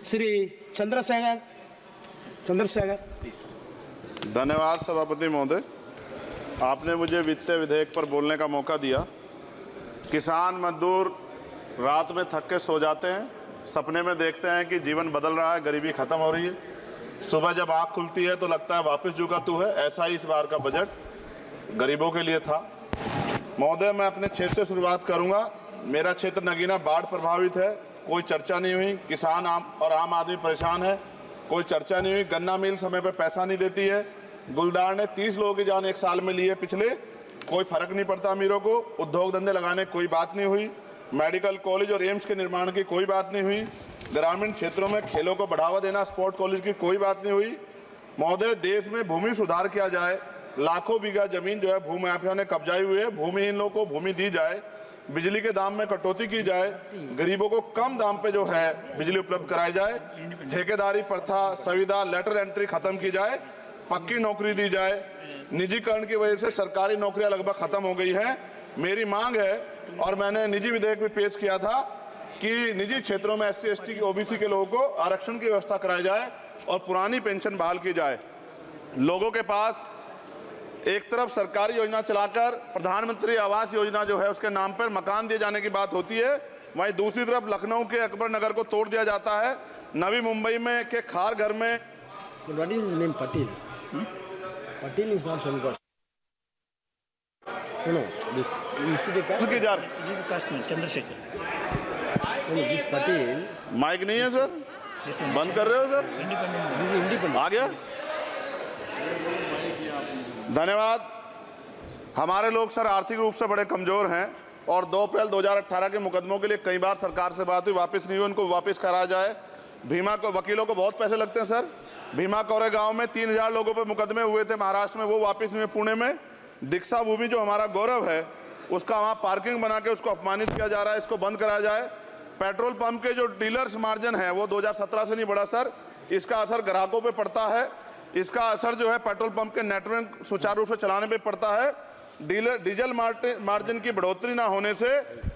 Shri Chandrashekhar please. धन्यवाद सभापति महोदय, आपने मुझे वित्तीय विधेयक पर बोलने का मौका दिया। किसान मजदूर रात में थक के सो जाते हैं, सपने में देखते हैं कि जीवन बदल रहा है, गरीबी खत्म हो रही है। सुबह जब आँख खुलती है तो लगता है वापस झुका तू है। ऐसा ही इस बार का बजट गरीबों के लिए था। महोदय, मैं अपने क्षेत्र से शुरुआत करूंगा। मेरा क्षेत्र नगीना बाढ़ प्रभावित है, कोई चर्चा नहीं हुई। किसान आम आदमी परेशान है, कोई चर्चा नहीं हुई। गन्ना मिल समय पर पैसा नहीं देती है। गुलदार ने 30 लोगों की जान एक साल में ली है पिछले, कोई फर्क नहीं पड़ता अमीरों को। उद्योग धंधे लगाने कोई बात नहीं हुई। मेडिकल कॉलेज और एम्स के निर्माण की कोई बात नहीं हुई। ग्रामीण क्षेत्रों में खेलों को बढ़ावा देना, स्पोर्ट्स कॉलेज की कोई बात नहीं हुई। महोदय, देश में भूमि सुधार किया जाए। लाखों बीघा जमीन जो है भूमाफिया ने कब्जाई हुई है, भूमिहीन लोगों को भूमि दी जाए। बिजली के दाम में कटौती की जाए, गरीबों को कम दाम पे जो है बिजली उपलब्ध कराई जाए। ठेकेदारी प्रथा, संविदा, लेटर एंट्री खत्म की जाए, पक्की नौकरी दी जाए। निजीकरण की वजह से सरकारी नौकरियां लगभग खत्म हो गई हैं। मेरी मांग है, और मैंने निजी विधेयक भी पेश किया था, कि निजी क्षेत्रों में SC ST की OBC के लोगों को आरक्षण की व्यवस्था कराई जाए और पुरानी पेंशन बहाल की जाए। लोगों के पास एक तरफ सरकारी योजना चलाकर प्रधानमंत्री आवास योजना जो है उसके नाम पर मकान दिए जाने की बात होती है, वहीं दूसरी तरफ लखनऊ के अकबर नगर को तोड़ दिया जाता है। नवी मुंबई में के खार घर में What is his name? Patil. Patil is not some caste. No, this is the caste. की जा This is caste man, Chandrasekhar. No, this Patil. Mike नहीं है सर, This one, बंद कर रहे हो sir? independent. This is independent. आ गया। धन्यवाद। हमारे लोग सर आर्थिक रूप से बड़े कमजोर हैं और 2 अप्रैल 2018 के मुकदमों के लिए कई बार सरकार से बात हुई, वापस नहीं हुई। उनको वापस कराया जाए। भीमा को वकीलों को बहुत पैसे लगते हैं सर। भीमा कोरे गांव में 3000 लोगों पे मुकदमे हुए थे महाराष्ट्र में, वो वापस नहीं हुए। पुणे में दीक्षा भूमि जो हमारा गौरव है, उसका वहाँ पार्किंग बना के उसको अपमानित किया जा रहा है, इसको बंद कराया जाए। पेट्रोल पंप के जो डीलर्स मार्जिन है वो 2017 से नहीं बढ़ा सर, इसका असर ग्राहकों पे पड़ता है। इसका असर जो है पेट्रोल पंप के नेटवर्क सुचारू रूप से चलाने पे पड़ता है। डीजल मार्जिन की बढ़ोतरी ना होने से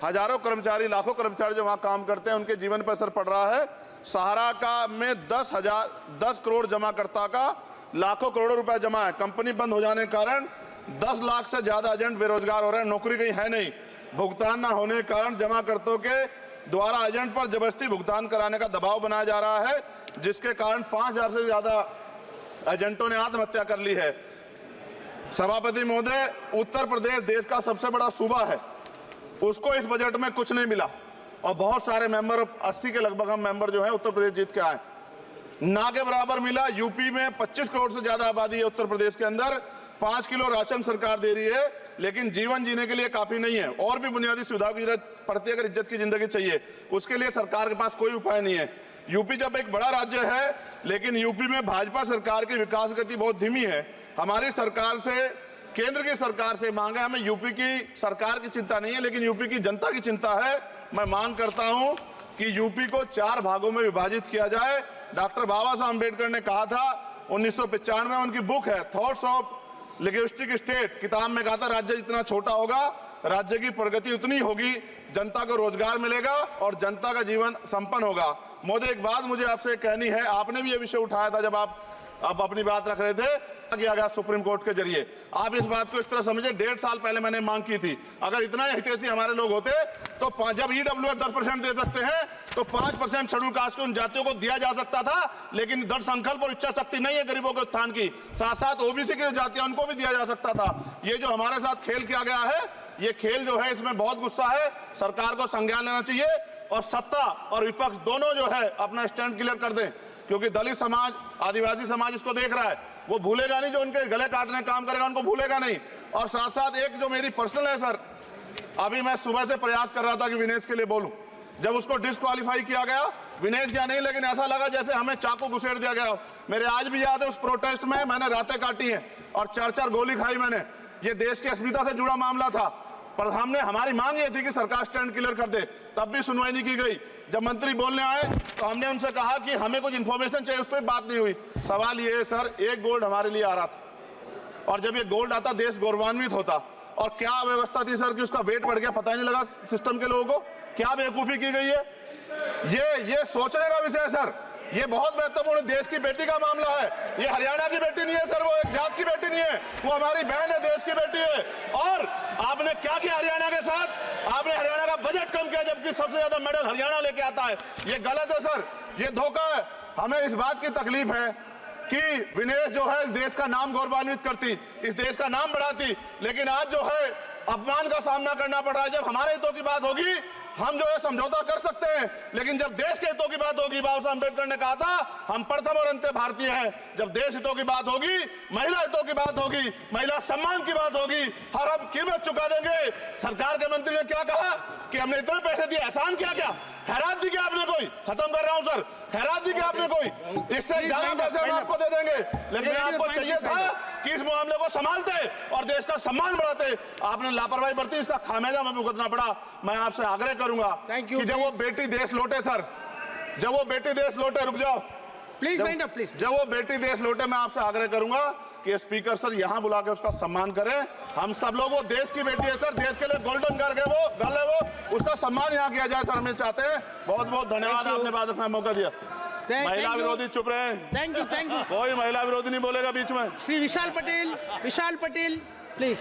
हजारों कर्मचारी, लाखों कर्मचारी जो वहाँ काम करते हैं उनके जीवन पर असर पड़ रहा है। सहारा का में 10 करोड़ जमाकर्ता का लाखों करोड़ों रुपए जमा है। कंपनी बंद हो जाने के कारण 10 लाख से ज्यादा एजेंट बेरोजगार हो रहे हैं, नौकरी कहीं है नहीं। भुगतान ना होने के कारण जमाकर्ताओं के द्वारा एजेंट पर जबरदस्ती भुगतान कराने का दबाव बनाया जा रहा है, जिसके कारण 5000 से ज्यादा एजेंटों ने आत्महत्या कर ली है। सभापति महोदय, उत्तर प्रदेश देश का सबसे बड़ा सूबा है, उसको इस बजट में कुछ नहीं मिला और बहुत सारे मेंबर, 80 के लगभग हम मेंबर जो है उत्तर प्रदेश जीत के आए, ना के बराबर मिला। यूपी में 25 करोड़ से ज्यादा आबादी है उत्तर प्रदेश के अंदर, 5 किलो राशन सरकार दे रही है, लेकिन जीवन जीने के लिए काफी नहीं है। और भी बुनियादी सुविधाओं की जरूरत पड़ती है। अगर इज्जत की जिंदगी चाहिए, उसके लिए सरकार के पास कोई उपाय नहीं है। यूपी जब एक बड़ा राज्य है, लेकिन यूपी में भाजपा सरकार की विकास गति बहुत धीमी है। हमारी सरकार से, केंद्र की सरकार से मांग है, हमें यूपी की सरकार की चिंता नहीं है, लेकिन यूपी की जनता की चिंता है। मैं मांग करता हूं कि यूपी को 4 भागों में विभाजित किया जाए। डॉक्टर बाबा साहब अम्बेडकर ने कहा था 1995 में, उनकी बुक है थॉट्स ऑफ लिंग्विस्टिक स्टेट, किताब में कहा था राज्य जितना छोटा होगा, राज्य की प्रगति उतनी होगी, जनता को रोजगार मिलेगा और जनता का जीवन संपन्न होगा। मोदी, एक बात मुझे आपसे कहनी है, आपने भी ये विषय उठाया था जब आप अपनी बात रख रहे थे, किया गया सुप्रीम कोर्ट के जरिए। आप इस बात को इस तरह समझे, 1.5 साल पहले मैंने मांग की थी, अगर इतना हितैषी हमारे लोग होते तो जब EWF 10% दे सकते हैं तो 5% शेड्यूल कास्ट के उन जातियों को दिया जा सकता था, लेकिन दृढ़ संकल्प और इच्छा शक्ति नहीं है गरीबों के उत्थान की। साथ साथ OBC की जातियां, उनको भी दिया जा सकता था। ये जो हमारे साथ खेल किया गया है, ये खेल जो है इसमें बहुत गुस्सा है। सरकार को संज्ञान लेना चाहिए और सत्ता और विपक्ष दोनों जो है अपना स्टैंड क्लियर कर दें, क्योंकि दलित समाज, आदिवासी समाज इसको देख रहा है। वो भूलेगा नहीं, जो उनके गले काटने का काम करेगा उनको भूलेगा नहीं। और साथ साथ एक जो मेरी पर्सनल है सर, अभी मैं सुबह से प्रयास कर रहा था कि विनेश के लिए बोलूं, जब उसको डिस्क्वालीफाई किया गया, विनेश या नहीं, लेकिन ऐसा लगा जैसे हमें चाकू घुसेड़ दिया गया। मेरे आज भी याद है उस प्रोटेस्ट में मैंने रातें काटी हैं और 4-4 गोली खाई मैंने। ये देश की अस्मिता से जुड़ा मामला था, पर हमारी मांग ये थी कि सरकार स्टैंड क्लियर कर दे, तब भी सुनवाई नहीं की गई। जब मंत्री बोलने आए तो हमने उनसे कहा कि हमें कुछ इंफॉर्मेशन चाहिए, उस पर बात नहीं हुई। सवाल ये है सर, 1 गोल्ड हमारे लिए आ रहा था और जब ये गोल्ड आता देश गौरवान्वित होता। और क्या व्यवस्था थी सर कि उसका वेट बढ़ गया, पता ही नहीं लगा सिस्टम के लोगों को। क्या बेवकूफी की गई है, ये सोचने का विषय है सर। ये बहुत महत्वपूर्ण देश की बेटी का मामला है। ये हरियाणा की बेटी नहीं है सर, वो एक जात की बेटी नहीं है, वो हमारी बहन है, देश की बेटी है। और आपने क्या किया हरियाणा के साथ? आपने हरियाणा का बजट कम किया, जबकि सबसे ज्यादा मेडल हरियाणा लेके आता है। ये गलत है सर, ये धोखा है। हमें इस बात की तकलीफ है कि विनेश जो है देश का नाम गौरवान्वित करती, इस देश का नाम बढ़ाती, लेकिन आज जो है अपमान का सामना करना पड़ रहा है। जब हमारे हितों की बात होगी हम जो है समझौता कर सकते हैं, लेकिन जब देश के हितों की बात होगी, बाबा साहब अम्बेडकर ने कहा था हम प्रथम और अंत्य भारतीय हैं। जब देश हितों की बात होगी, महिला हितों की बात होगी, महिला सम्मान की बात होगी, हर हम कीमत चुका देंगे। सरकार के मंत्री ने क्या कहा कि हमने इतने पैसे दिए, एहसान क्या क्या? खैरात दी क्या आपने कोई? खत्म कर रहा हूं सर, खैरात दी क्या आपने कोई? इससे ज्यादा पैसे हम आपको दे देंगे, लेकिन आपको चाहिए था कि इस मामले को संभालते और देश का सम्मान बढ़ाते। आपने लापरवाही बरती, इसका खामियाजा हमें भुगतना पड़ा। मैं आपसे आग्रह करूंगा कि जब वो बेटी देश लौटे सर, जब वो बेटी देश लौटे, रुक जाओ प्लीज वाइंड अप प्लीज। जब वो बेटी देश लौटे, मैं आपसे आग्रह करूंगा कि स्पीकर सर यहां बुला के उसका सम्मान करें। हम सब लोग, वो देश की बेटी है सर, देश के लिए गोल्डन गर्ल है वो, उसका सम्मान यहां किया जाए सर, हमें चाहते हैं। बहुत बहुत धन्यवाद, आपने बात रखने का मौका दिया। महिला विरोधी चुप रहे। थैंक यू कोई महिला विरोधी नहीं बोलेगा बीच में। श्री विशाल पटेल प्लीज।